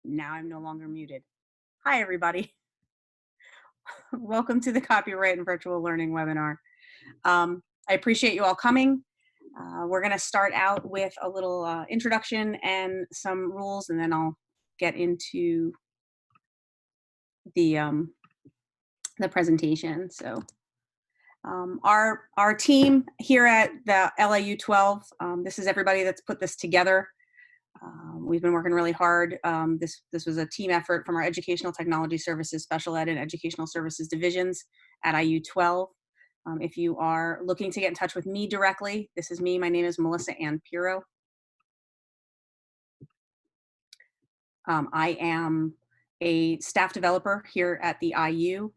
Now I'm no longer muted. Hi, everybody. Welcome to the Copyright and Virtual Learning webinar. I appreciate you all coming. We're going to start out with a little introduction and some rules, and then I'll get into the, the presentation. So our team here at the LIU 12, this is everybody that's put this together. We've been working really hard. This was a team effort from our Educational Technology Services, Special Ed, and Educational Services divisions at IU 12. If you are looking to get in touch with me directly, this is me. My name is Melissa Ann Piro. I am a staff developer here at the IU,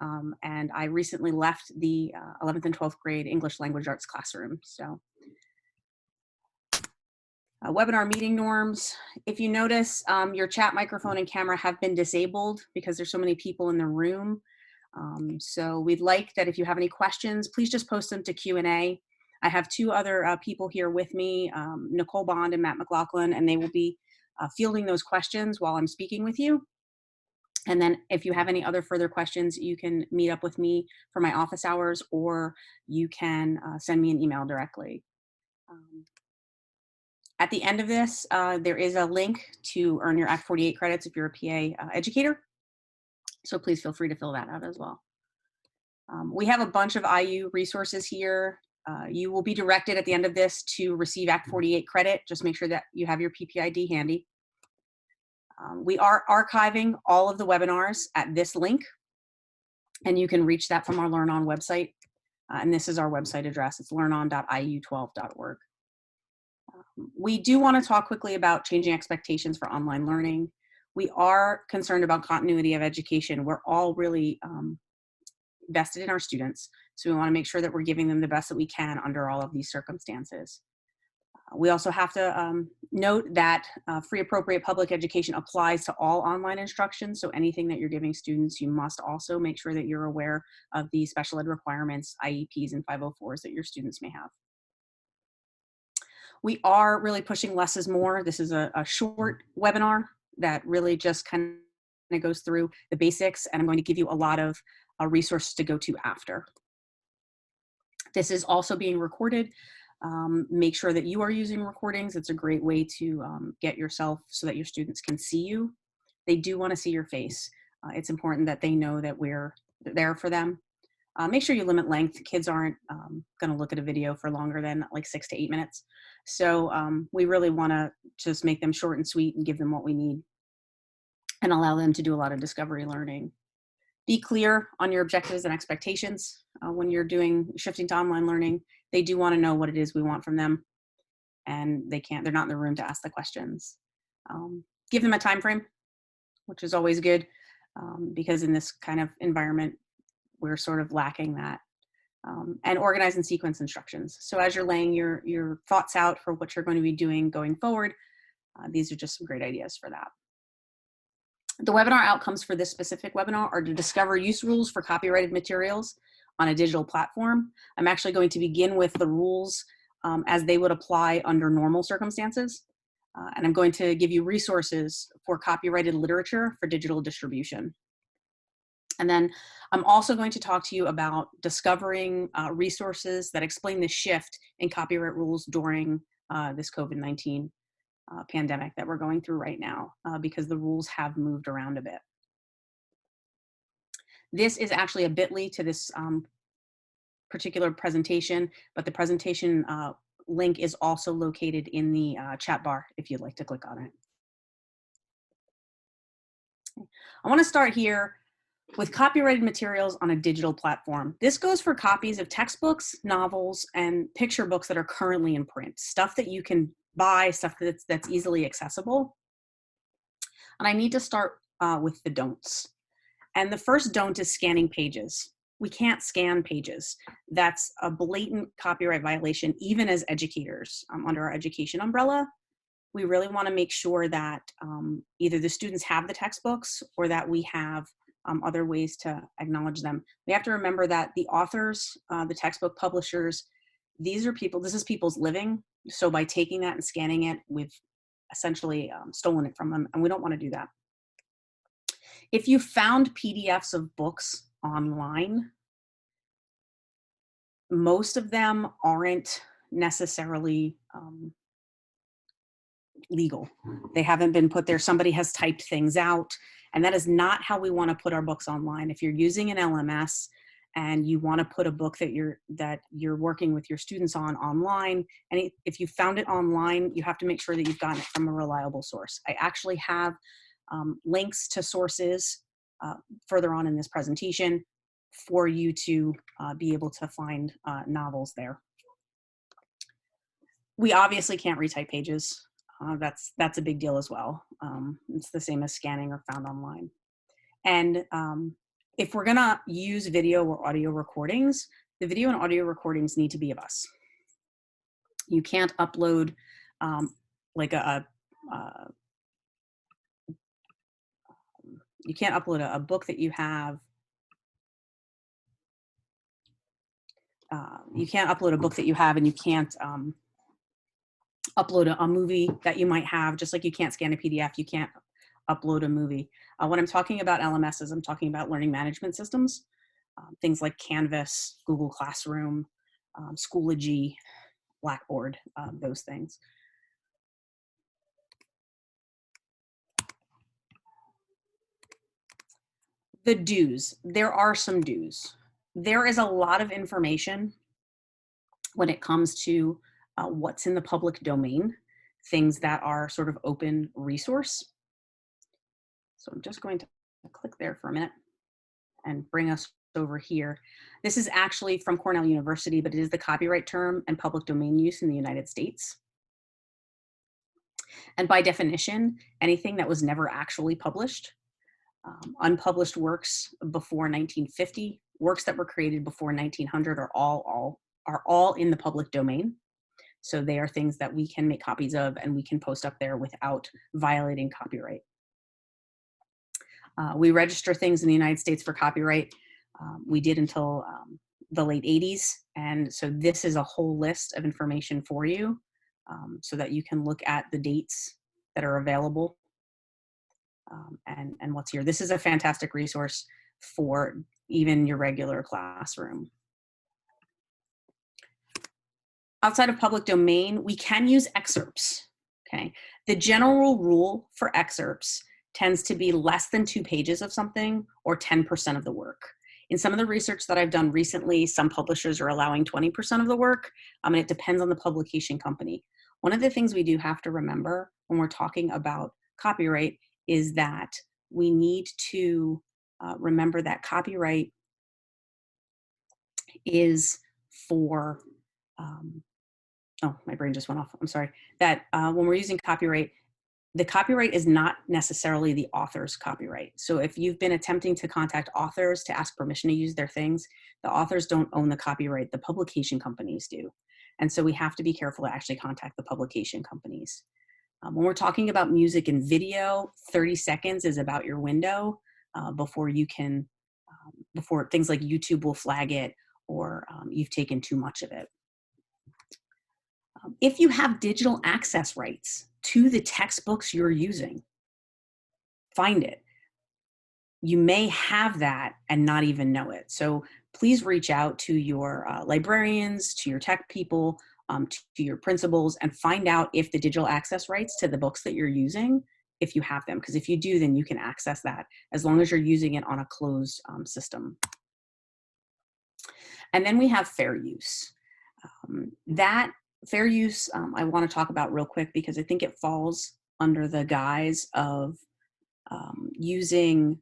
and I recently left the 11th and 12th grade English language arts classroom. So webinar meeting norms. If you notice, your chat microphone and camera have been disabled because there's so many people in the room. So we'd like that if you have any questions, please just post them to Q&A. I have two other people here with me, Nicole Bond and Matt McLaughlin, and they will be fielding those questions while I'm speaking with you. And then if you have any other further questions, you can meet up with me for my office hours, or you can send me an email directly. At the end of this, there is a link to earn your Act 48 credits if you're a PA educator. So please feel free to fill that out as well. We have a bunch of IU resources here. You will be directed at the end of this to receive Act 48 credit. Just make sure that you have your PPID handy. We are archiving all of the webinars at this link, and you can reach that from our LearnOn website. And this is our website address. It's learnon.iu12.org. We do want to talk quickly about changing expectations for online learning. We are concerned about continuity of education. We're all really vested in our students, so we want to make sure that we're giving them the best that we can under all of these circumstances. We also have to note that free appropriate public education applies to all online instruction, so anything that you're giving students, you must also make sure that you're aware of the special ed requirements, IEPs, and 504s that your students may have. We are really pushing less is more. This is a short webinar that really just kind of goes through the basics, and I'm going to give you a lot of resources to go to after. This is also being recorded. Make sure that you are using recordings. It's a great way to get yourself so that your students can see you. They do want to see your face. It's important that they know that we're there for them. Make sure you limit length. Kids aren't going to look at a video for longer than like 6 to 8 minutes. So we really want to just make them short and sweet and give them what we need and allow them to do a lot of discovery learning. Be clear on your objectives and expectations when you're shifting to online learning. They do want to know what it is we want from them, and they're not in the room to ask the questions. Give them a time frame, which is always good, because in this kind of environment, we're sort of lacking that. And organize and sequence instructions. So as you're laying your thoughts out for what you're going to be doing going forward, these are just some great ideas for that. The webinar outcomes for this specific webinar are to discover use rules for copyrighted materials on a digital platform. I'm actually going to begin with the rules as they would apply under normal circumstances. And I'm going to give you resources for copyrighted literature for digital distribution. And then I'm also going to talk to you about discovering resources that explain the shift in copyright rules during this COVID-19 pandemic that we're going through right now, because the rules have moved around a bit. This is actually a bit.ly to this particular presentation, but the presentation link is also located in the chat bar if you'd like to click on it. I want to start here with copyrighted materials on a digital platform. This goes for copies of textbooks, novels, and picture books that are currently in print, stuff that you can buy, stuff that's easily accessible. And I need to start with the don'ts. And the first don't is scanning pages. We can't scan pages. That's a blatant copyright violation, even as educators under our education umbrella. We really want to make sure that either the students have the textbooks or that we have other ways to acknowledge them. We have to remember that the authors, the textbook publishers, this is people's living. So by taking that and scanning it, we've essentially stolen it from them, and we don't want to do that. If you found PDFs of books online, most of them aren't necessarily legal. They haven't been put there. Somebody has typed things out, and that is not how we want to put our books online. If you're using an LMS and you want to put a book that you're working with your students on online, and if you found it online, you have to make sure that you've gotten it from a reliable source. I actually have links to sources further on in this presentation for you to be able to find novels there. We obviously can't retype pages. That's a big deal as well. It's the same as scanning or found online. And if we're gonna use video or audio recordings, the video and audio recordings need to be of us. You can't upload like you can't upload a book that you have. You can't upload a book that you have, and you can't upload a movie that you might have, just like you can't scan a PDF, you can't upload a movie. When I'm talking about LMSs, I'm talking about learning management systems, things like Canvas, Google Classroom, Schoology, Blackboard, those things. The do's. There are some do's. There is a lot of information when it comes to what's in the public domain, things that are sort of open resource. So I'm just going to click there for a minute and bring us over here. This is actually from Cornell University, but it is the copyright term and public domain use in the United States. And by definition, anything that was never actually published, unpublished works before 1950, works that were created before 1900 are all in the public domain. So they are things that we can make copies of and we can post up there without violating copyright. We register things in the United States for copyright. We did until the late 80s. And so this is a whole list of information for you so that you can look at the dates that are available and what's here. This is a fantastic resource for even your regular classroom. Outside of public domain, we can use excerpts, okay? The general rule for excerpts tends to be less than 2 pages of something or 10% of the work. In some of the research that I've done recently, some publishers are allowing 20% of the work, and it depends on the publication company. One of the things we do have to remember when we're talking about copyright is that we need to remember that copyright is for, oh, my brain just went off, I'm sorry. That when we're using copyright, the copyright is not necessarily the author's copyright. So if you've been attempting to contact authors to ask permission to use their things, the authors don't own the copyright, the publication companies do. And so we have to be careful to actually contact the publication companies. When we're talking about music and video, 30 seconds is about your window before you can, before things like YouTube will flag it or you've taken too much of it. If you have digital access rights to the textbooks you're using, find it. You may have that and not even know it. So please reach out to your librarians, to your tech people, to your principals, and find out if the digital access rights to the books that you're using, if you have them. Because if you do, then you can access that as long as you're using it on a closed system. And then we have fair use. That fair use, I want to talk about real quick because I think it falls under the guise of using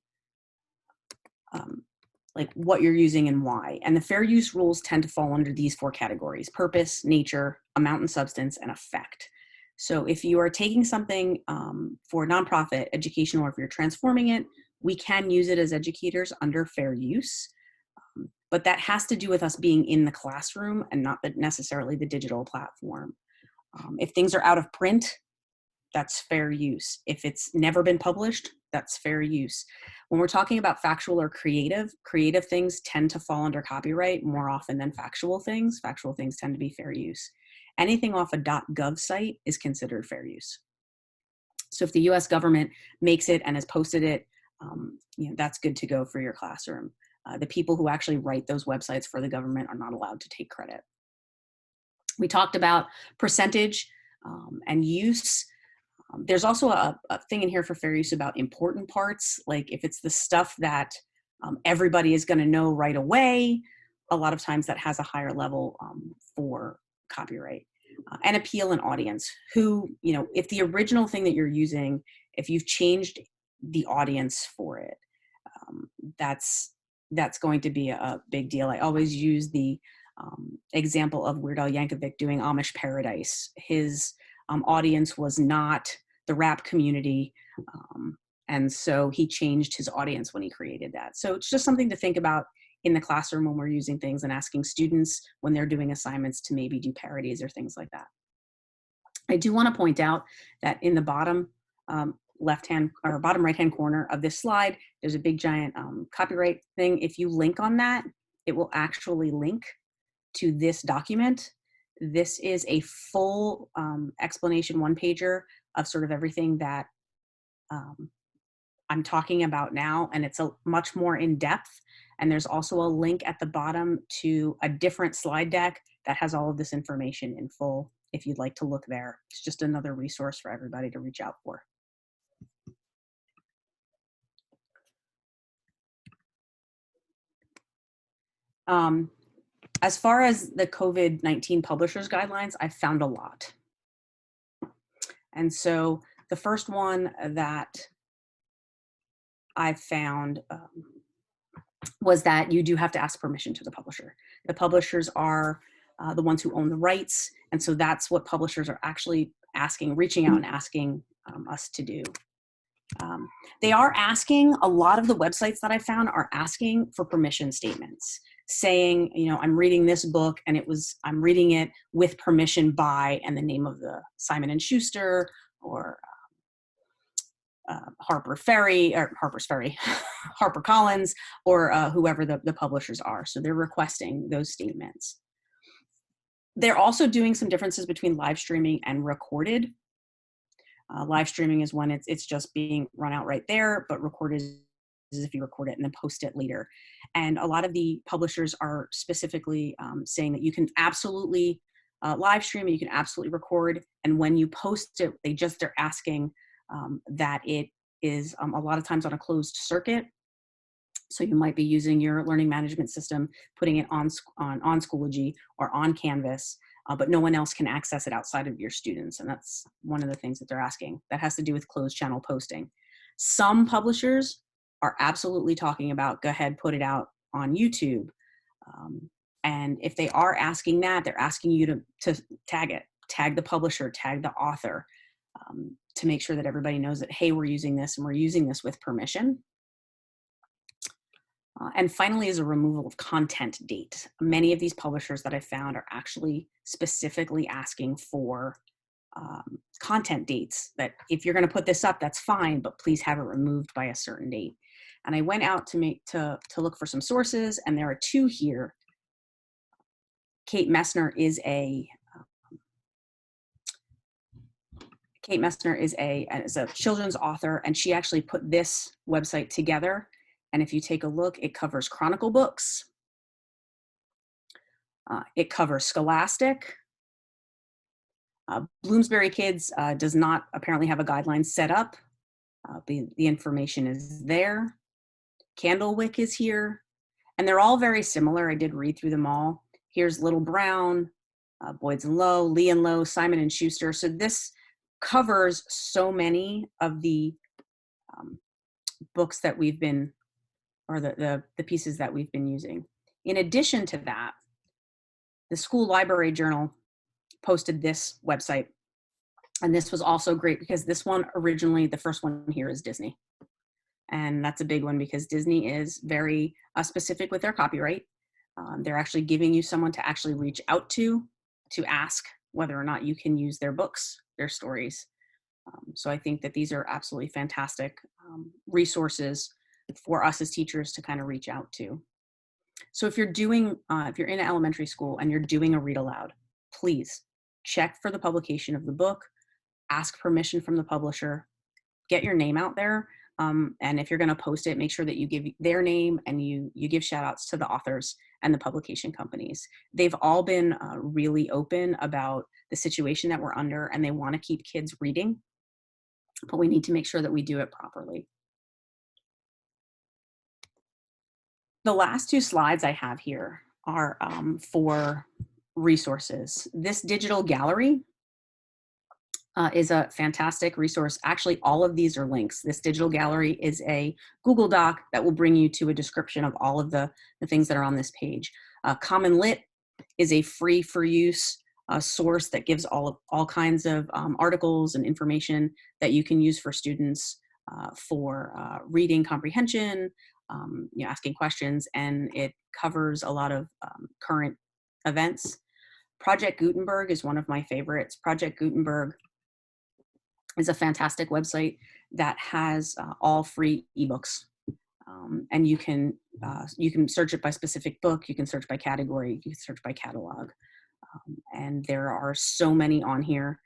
like what you're using and why. And the fair use rules tend to fall under these 4 categories: purpose, nature, amount and substance, and effect. So if you are taking something for nonprofit education, or if you're transforming it, we can use it as educators under fair use. But that has to do with us being in the classroom and not necessarily the digital platform. If things are out of print, that's fair use. If it's never been published, that's fair use. When we're talking about factual or creative things tend to fall under copyright more often than factual things. Factual things tend to be fair use. Anything off a .gov site is considered fair use. So if the US government makes it and has posted it, that's good to go for your classroom. The people who actually write those websites for the government are not allowed to take credit. We talked about percentage and use. There's also a thing in here for fair use about important parts, like if it's the stuff that everybody is going to know right away, a lot of times that has a higher level for copyright. And appeal and audience, who, if the original thing that you're using, if you've changed the audience for it, that's going to be a big deal. I always use the example of Weird Al Yankovic doing Amish Paradise. His audience was not the rap community, and so he changed his audience when he created that. So it's just something to think about in the classroom when we're using things and asking students when they're doing assignments to maybe do parodies or things like that. I do want to point out that in the bottom left-hand or bottom right-hand corner of this slide, there's a big giant copyright thing. If you link on that, it will actually link to this document. This is a full explanation, one-pager of sort of everything that I'm talking about now, and it's a much more in depth. And there's also a link at the bottom to a different slide deck that has all of this information in full if you'd like to look there. It's just another resource for everybody to reach out for. As far as the COVID-19 publishers guidelines, I've found a lot. And so the first one that I found was that you do have to ask permission to the publisher. The publishers are the ones who own the rights. And so that's what publishers are actually asking, reaching out and asking us to do. They are asking, a lot of the websites that I found are asking for permission statements, saying, I'm reading this book and I'm reading it with permission by, and the name of the Simon & Schuster or HarperCollins or whoever the publishers are. So they're requesting those statements. They're also doing some differences between live streaming and recorded. Live streaming is when it's just being run out right there, but recorded is if you record it and then post it later. And a lot of the publishers are specifically saying that you can absolutely live stream, you can absolutely record, and when you post it, they're asking that it is a lot of times on a closed circuit. So you might be using your learning management system, putting it on Schoology or on Canvas, but no one else can access it outside of your students. And that's one of the things that they're asking. That has to do with closed channel posting. Some publishers are absolutely talking about, go ahead, put it out on YouTube. And if they are asking that, they're asking you to tag it, tag the publisher, tag the author, to make sure that everybody knows that, hey, we're using this and we're using this with permission. And finally is a removal of content date. Many of these publishers that I found are actually specifically asking for content dates, that if you're going to put this up, that's fine, but please have it removed by a certain date. And I went out to look for some sources, and there are two here. Kate Messner is a children's author, and she actually put this website together. And if you take a look, it covers Chronicle books. It covers Scholastic. Bloomsbury Kids does not apparently have a guideline set up. The information is there. Candlewick is here. And they're all very similar. I did read through them all. Here's Little Brown, Boyds and Lowe, Lee and Lowe, Simon & Schuster. So this covers so many of the books that we've been, or the pieces that we've been using. In addition to that, the School Library Journal posted this website. And this was also great because this one originally, the first one here is Disney. And that's a big one because Disney is very specific with their copyright. They're actually giving you someone to actually reach out to ask whether or not you can use their books, their stories. So I think that these are absolutely fantastic resources for us as teachers to kind of reach out to. So if you're in elementary school and you're doing a read aloud, please check for the publication of the book, ask permission from the publisher, get your name out there. And if you're going to post it, make sure that you give their name and you give shout outs to the authors and the publication companies. They've all been really open about the situation that we're under, and they want to keep kids reading, but we need to make sure that we do it properly. The last two slides I have here are for resources. This digital gallery is a fantastic resource. Actually, all of these are links. This digital gallery is a Google Doc that will bring you to a description of all of the things that are on this page. Common Lit is a free for use source that gives all kinds of articles and information that you can use for students for reading comprehension, asking questions, and it covers a lot of current events. Project Gutenberg is one of my favorites. Project Gutenberg is a fantastic website that has all free ebooks, and you can search it by specific book, you can search by category, you can search by catalog, and there are so many on here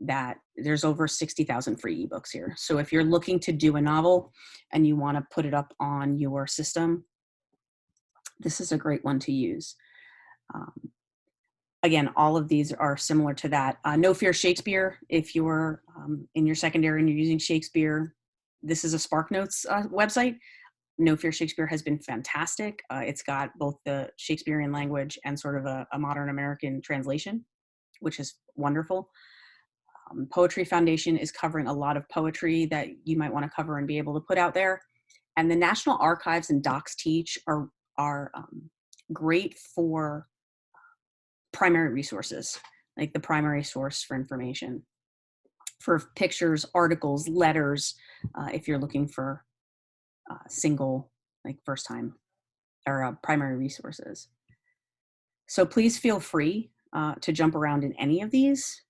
that there's over 60,000 free ebooks here. So if you're looking to do a novel and you want to put it up on your system, this is a great one to use. Again, all of these are similar to that. No Fear Shakespeare, if you're in your secondary and you're using Shakespeare, this is a SparkNotes website. No Fear Shakespeare has been fantastic. It's got both the Shakespearean language and sort of a modern American translation, which is wonderful. Poetry Foundation is covering a lot of poetry that you might want to cover and be able to put out there. And the National Archives and Docs Teach are great for primary resources, like the primary source for information, for pictures, articles, letters, if you're looking for single, like first time or primary resources. So please feel free to jump around in any of these.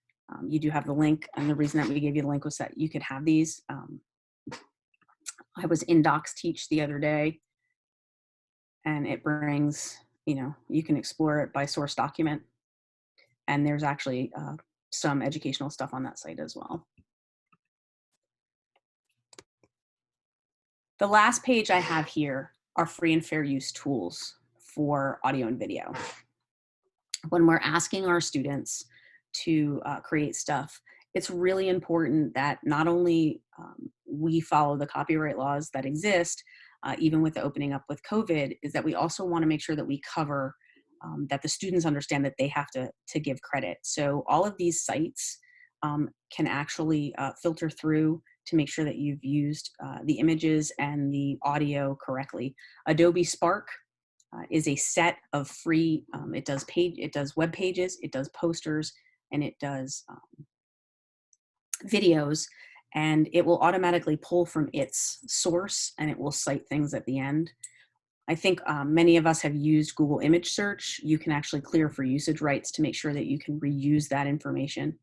You do have the link, and the reason that we gave you the link was that you could have these. I was in Docs Teach the other day, and it brings, you can explore it by source document. And there's actually some educational stuff on that site as well. The last page I have here are free and fair use tools for audio and video. When we're asking our students to create stuff, it's really important that not only we follow the copyright laws that exist, even with the opening up with COVID, is that we also want to make sure that we cover that the students understand that they have to give credit. So all of these sites can actually filter through to make sure that you've used the images and the audio correctly. Adobe Spark is a set of free, it does web pages, it does posters, and it does videos, and it will automatically pull from its source and it will cite things at the end. I think many of us have used Google image search. You can actually clear for usage rights to make sure that you can reuse that information.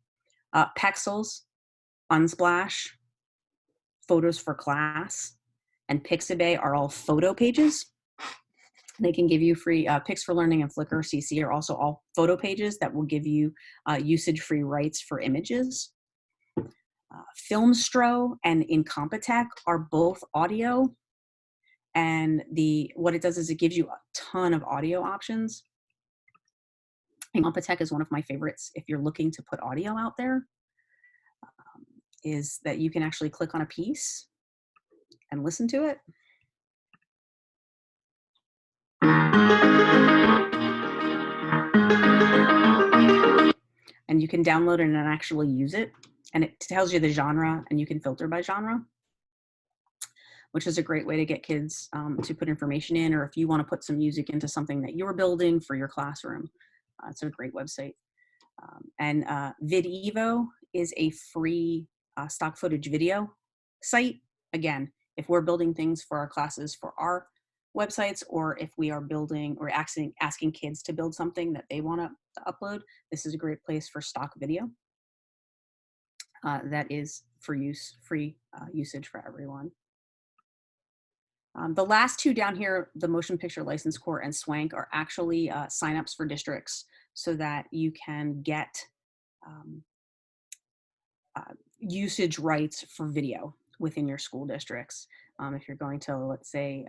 Pexels, Unsplash, Photos for Class, and Pixabay are all photo pages. They can give you free, Pix for Learning and Flickr CC are also all photo pages that will give you usage-free rights for images. Filmstro and Incompetech are both audio. And what it does is it gives you a ton of audio options. Incompetech is one of my favorites if you're looking to put audio out there, is that you can actually click on a piece and listen to it. And you can download it and actually use it. And it tells you the genre, and you can filter by genre, which is a great way to get kids to put information in, or if you want to put some music into something that you're building for your classroom. It's a great website. And VidEvo is a free stock footage video site. Again, if we're building things for our classes for our websites, or if we are building or asking kids to build something that they want to upload, this is a great place for stock video. That is for free usage for everyone. The last two down here, the Motion Picture License Corps and SWANK, are actually signups for districts so that you can get usage rights for video within your school districts. If you're going to, let's say,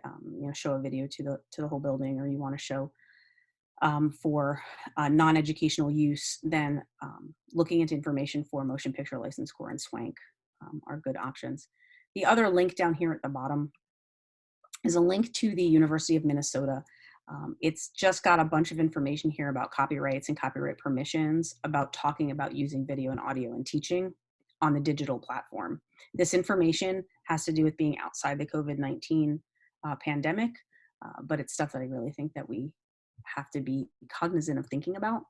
show a video to the whole building, or you want to show for non-educational use, then looking into information for motion picture license, core, and swank are good options. The other link down here at the bottom is a link to the University of Minnesota. It's just got a bunch of information here about copyrights and copyright permissions, about talking about using video and audio in teaching on the digital platform. This information has to do with being outside the COVID-19 pandemic, but it's stuff that I really think that we have to be cognizant of thinking about,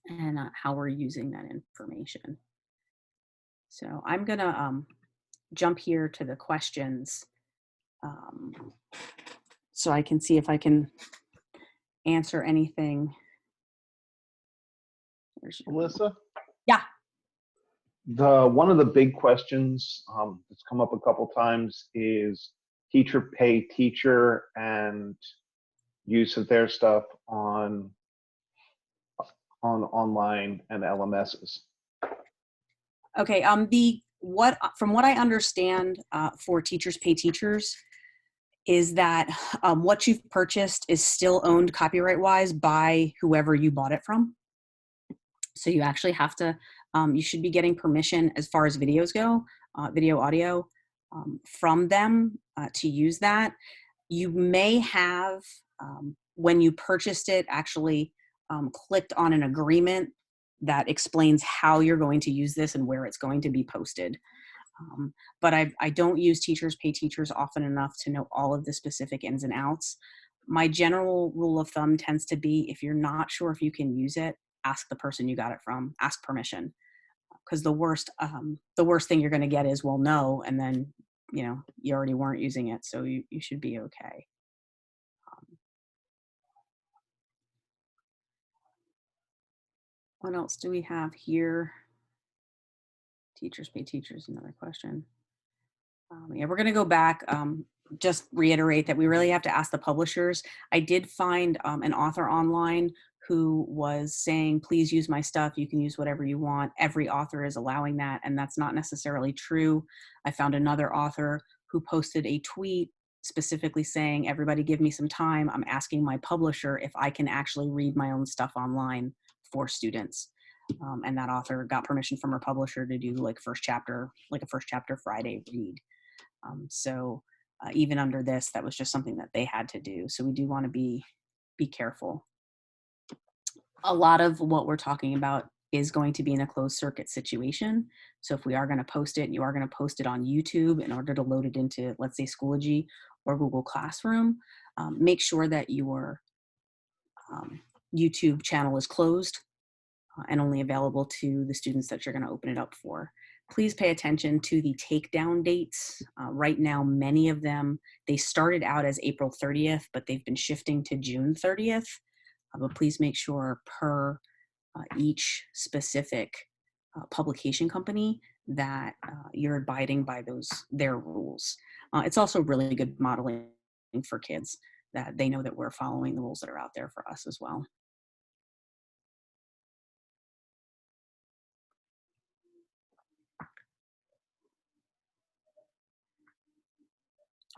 and how we're using that information. So I'm gonna jump here to the questions, so I can see if I can answer anything. Melissa? Yeah. One of the big questions that's come up a couple times is teacher pay teacher and use of their stuff on online and LMSs. Okay. From what I understand for teachers pay teachers is that what you've purchased is still owned copyright-wise by whoever you bought it from. So you actually have to, you should be getting permission as far as videos go, video, audio, from them to use that. You may have, when you purchased it, actually clicked on an agreement that explains how you're going to use this and where it's going to be posted. But I don't use teachers pay teachers often enough to know all of the specific ins and outs. My general rule of thumb tends to be, if you're not sure if you can use it, ask the person you got it from, ask permission. Because the worst thing you're going to get is, well, no, and then you already weren't using it, so you should be okay. What else do we have here? Teachers pay teachers, another question. Yeah, we're going to go back, just reiterate that we really have to ask the publishers. I did find an author online who was saying, please use my stuff. You can use whatever you want. Every author is allowing that, and that's not necessarily true. I found another author who posted a tweet specifically saying, everybody give me some time. I'm asking my publisher if I can actually read my own stuff online for students. And that author got permission from her publisher to do like a first chapter Friday read. So even under this, that was just something that they had to do. So we do want to be careful. A lot of what we're talking about is going to be in a closed circuit situation. So if we are going to post it, you are going to post it on YouTube in order to load it into, let's say, Schoology or Google Classroom. Make sure that your YouTube channel is closed and only available to the students that you're going to open it up for. Please pay attention to the takedown dates. Right now, many of them, they started out as April 30th, but they've been shifting to June 30th. But please make sure per each specific publication company that you're abiding by their rules. It's also really good modeling for kids, that they know that we're following the rules that are out there for us as well.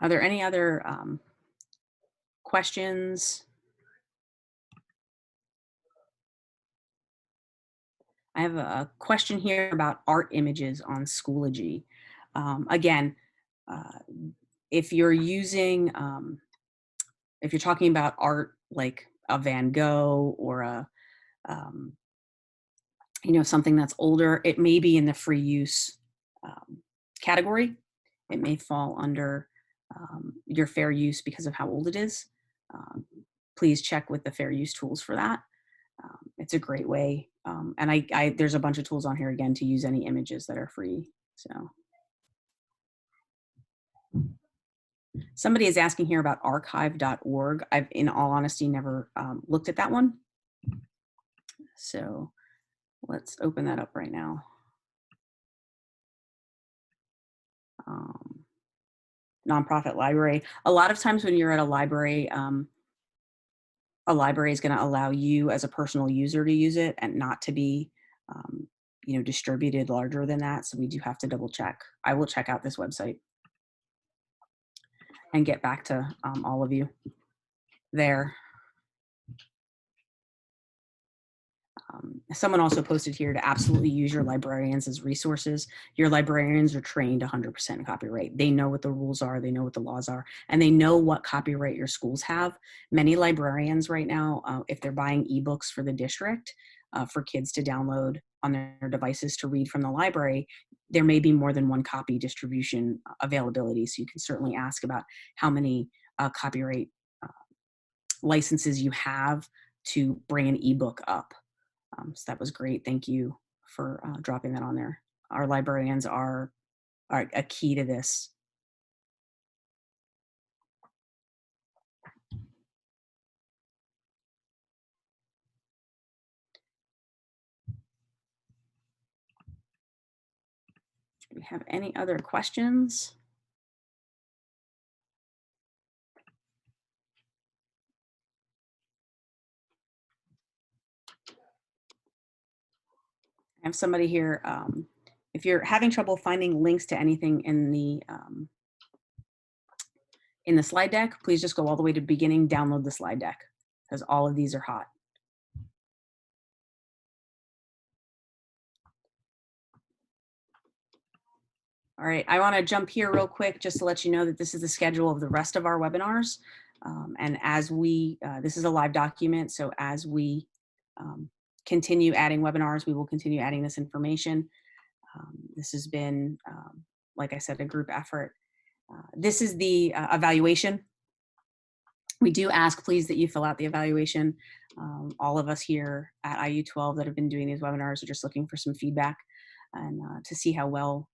Are there any other questions? I have a question here about art images on Schoology. Again, if you're using, if you're talking about art like a Van Gogh or a, something that's older, it may be in the free use category. It may fall under your fair use because of how old it is. Please check with the fair use tools for that. It's a great way. And there's a bunch of tools on here again to use any images that are free. So somebody is asking here about archive.org. I've, in all honesty, never looked at that one. So let's open that up right now. Nonprofit library. A lot of times when you're at a library is going to allow you as a personal user to use it and not to be distributed larger than that. So we do have to double check. I will check out this website and get back to all of you there. Someone also posted here to absolutely use your librarians as resources. Your librarians are trained 100% copyright. They know what the rules are, they know what the laws are, and they know what copyright your schools have. Many librarians right now, if they're buying ebooks for the district, for kids to download on their devices to read from the library, there may be more than one copy distribution availability. So you can certainly ask about how many copyright licenses you have to bring an ebook up. So that was great. Thank you for dropping that on there. Our librarians are a key to this. Do we have any other questions? I have somebody here. If you're having trouble finding links to anything in the slide deck, please just go all the way to the beginning, download the slide deck, because all of these are hot. All right, I want to jump here real quick just to let you know that this is the schedule of the rest of our webinars. And as we, this is a live document, so as we continue adding webinars, we will continue adding this information. This has been, like I said, a group effort. This is the evaluation. We do ask, please, that you fill out the evaluation. All of us here at IU12 that have been doing these webinars are just looking for some feedback and to see how well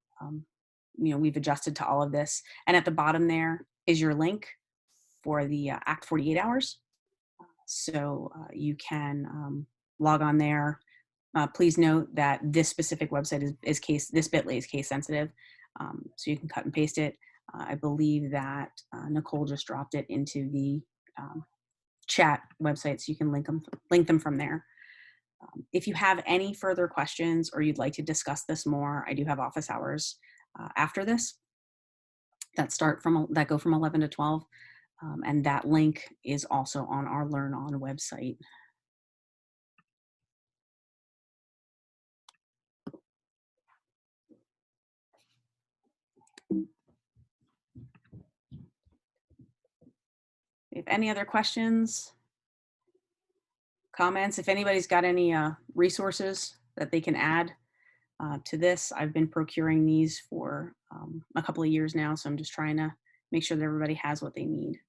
we've adjusted to all of this. And at the bottom there is your link for the Act 48 hours. So you can log on there. Please note that this specific website this bit.ly is case sensitive. So you can cut and paste it. I believe that Nicole just dropped it into the chat website, so you can link them from there. If you have any further questions or you'd like to discuss this more, I do have office hours after this that go from 11 to 12. And that link is also on our LearnOn website. If any other questions, comments, if anybody's got any resources that they can add to this, I've been procuring these for a couple of years now, so I'm just trying to make sure that everybody has what they need.